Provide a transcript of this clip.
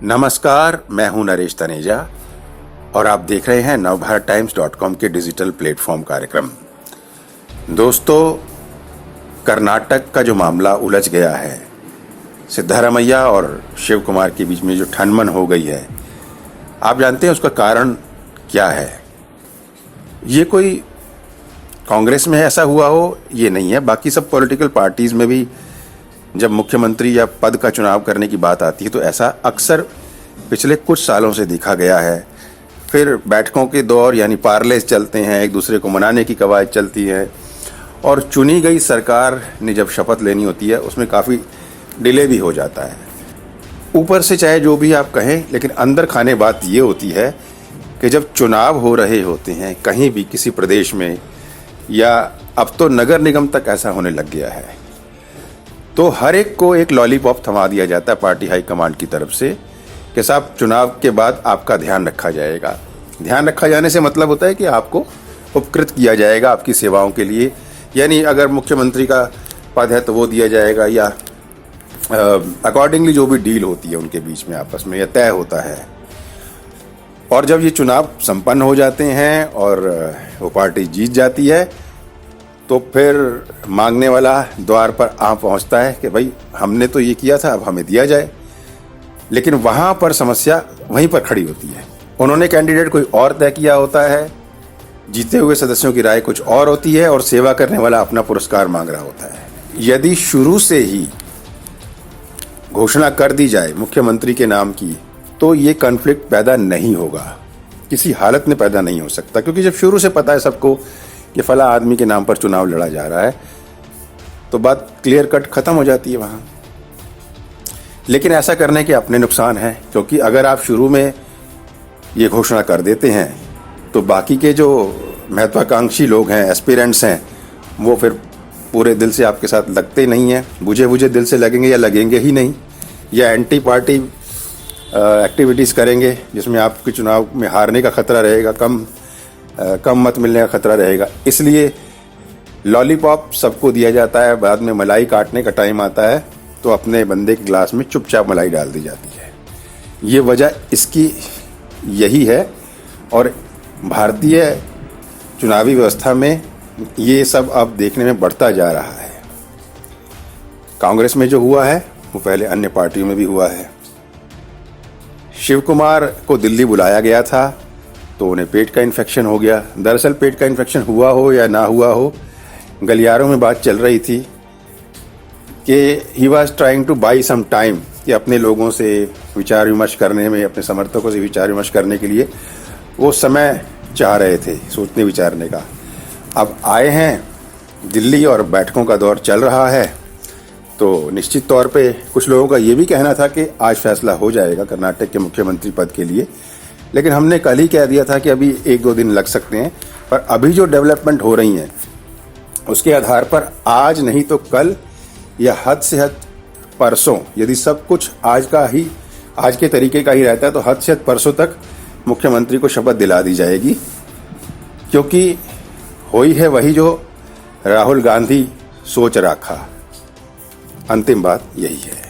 नमस्कार, मैं हूं नरेश तनेजा और आप देख रहे हैं navbharattimes.com के डिजिटल प्लेटफॉर्म कार्यक्रम। दोस्तों, कर्नाटक का जो मामला उलझ गया है, सिद्धारमैया और शिव कुमार के बीच में जो ठनमन हो गई है, आप जानते हैं उसका कारण क्या है? ये कोई कांग्रेस में ऐसा हुआ हो ये नहीं है, बाकी सब पॉलिटिकल पार्टीज में भी जब मुख्यमंत्री या पद का चुनाव करने की बात आती है तो ऐसा अक्सर पिछले कुछ सालों से देखा गया है। फिर बैठकों के दौर यानी पार्लेस चलते हैं, एक दूसरे को मनाने की कवायद चलती है और चुनी गई सरकार ने जब शपथ लेनी होती है उसमें काफ़ी डिले भी हो जाता है। ऊपर से चाहे जो भी आप कहें, लेकिन अंदर खाने बात ये होती है कि जब चुनाव हो रहे होते हैं कहीं भी किसी प्रदेश में, या अब तो नगर निगम तक ऐसा होने लग गया है, तो हर एक को एक लॉलीपॉप थमा दिया जाता है पार्टी हाई कमांड की तरफ से कि साहब चुनाव के बाद आपका ध्यान रखा जाएगा। ध्यान रखा जाने से मतलब होता है कि आपको उपकृत किया जाएगा आपकी सेवाओं के लिए, यानी अगर मुख्यमंत्री का पद है तो वो दिया जाएगा, या अकॉर्डिंगली जो भी डील होती है उनके बीच में आपस में यह तय होता है। और जब ये चुनाव संपन्न हो जाते हैं और वो पार्टी जीत जाती है तो फिर मांगने वाला द्वार पर आ पहुंचता है कि भाई हमने तो ये किया था, अब हमें दिया जाए। लेकिन वहां पर समस्या वहीं पर खड़ी होती है। उन्होंने कैंडिडेट कोई और तय किया होता है, जीते हुए सदस्यों की राय कुछ और होती है और सेवा करने वाला अपना पुरस्कार मांग रहा होता है। यदि शुरू से ही घोषणा कर दी जाए मुख्यमंत्री के नाम की तो ये कॉन्फ्लिक्ट पैदा नहीं होगा, किसी हालत में पैदा नहीं हो सकता, क्योंकि जब शुरू से पता है सबको कि फला आदमी के नाम पर चुनाव लड़ा जा रहा है तो बात क्लियर कट खत्म हो जाती है वहां। लेकिन ऐसा करने के अपने नुकसान हैं, क्योंकि अगर आप शुरू में ये घोषणा कर देते हैं तो बाकी के जो महत्वाकांक्षी लोग हैं, एस्पिरेंट्स हैं, वो फिर पूरे दिल से आपके साथ लगते नहीं हैं, बुझे बुझे दिल से लगेंगे या लगेंगे ही नहीं, या एंटी पार्टी एक्टिविटीज़ करेंगे जिसमें आपके चुनाव में हारने का खतरा रहेगा, कम मत मिलने का खतरा रहेगा। इसलिए लॉलीपॉप सबको दिया जाता है, बाद में मलाई काटने का टाइम आता है तो अपने बंदे के गिलास में चुपचाप मलाई डाल दी जाती है। ये वजह इसकी यही है और भारतीय चुनावी व्यवस्था में ये सब अब देखने में बढ़ता जा रहा है। कांग्रेस में जो हुआ है वो पहले अन्य पार्टियों में भी हुआ है। शिव कुमार को दिल्ली बुलाया गया था तो उन्हें पेट का इन्फेक्शन हो गया। दरअसल पेट का इन्फेक्शन हुआ हो या ना हुआ हो, गलियारों में बात चल रही थी कि he was trying to buy some time, कि अपने लोगों से विचार विमर्श करने में, अपने समर्थकों से विचार विमर्श करने के लिए वो समय चाह रहे थे सोचने विचारने का। अब आए हैं दिल्ली और बैठकों का दौर चल रहा है तो निश्चित तौर पे कुछ लोगों का ये भी कहना था कि आज फैसला हो जाएगा कर्नाटक के मुख्यमंत्री पद के लिए, लेकिन हमने कल ही कह दिया था कि अभी 1-2 दिन लग सकते हैं। पर अभी जो डेवलपमेंट हो रही हैं उसके आधार पर आज नहीं तो कल या हद से हद परसों, यदि सब कुछ आज के तरीके का ही रहता है तो हद से हद परसों तक मुख्यमंत्री को शपथ दिला दी जाएगी, क्योंकि हुई है वही जो राहुल गांधी सोच रखा। अंतिम बात यही है।